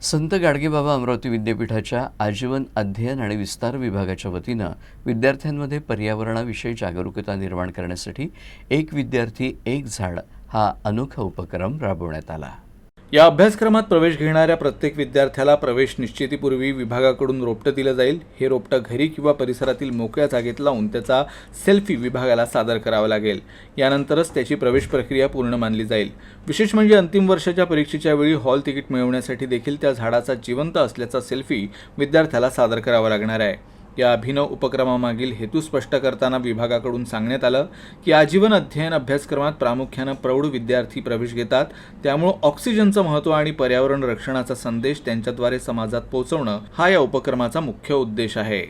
संत गाडगेबाबा अमरावती विद्यापीठाच्या आजीवन अध्ययन आणि विस्तार विभागाच्या वतीनं विद्यार्थ्यांमध्ये पर्यावरणाविषयी जागरूकता निर्माण करण्यासाठी एक विद्यार्थी एक झाड हा अनोखा उपक्रम राबवण्यात आला। या अभ्यासक्रमात प्रवेश घेणाऱ्या प्रत्येक विद्यार्थ्याला प्रवेश निश्चितीपूर्वी विभागाकडून रोपटं दिलं जाईल। हे रोपटं घरी किंवा परिसरातील मोकळ्या जागेत लावून त्याचा सेल्फी विभागाला सादर करावा लागेल। यानंतरच त्याची प्रवेश प्रक्रिया पूर्ण मानली जाईल। विशेष म्हणजे अंतिम वर्षाच्या परीक्षेच्या वेळी हॉल तिकीट मिळवण्यासाठी देखील त्या झाडाचा जिवंत असल्याचा सेल्फी विद्यार्थ्याला सादर करावा लागणार आहे। या अभिनव उपक्रमामागील हेतू स्पष्ट करताना विभागाकडून सांगण्यात आलं की आजीवन अध्ययन अभ्यासक्रमात प्रामुख्याने प्रौढ विद्यार्थी प्रवेश घेतात, त्यामुळे ऑक्सिजनचं महत्त्व आणि पर्यावरण रक्षणाचा संदेश त्यांच्याद्वारे समाजात पोहोचवणं हा या उपक्रमाचा मुख्य उद्देश आहे।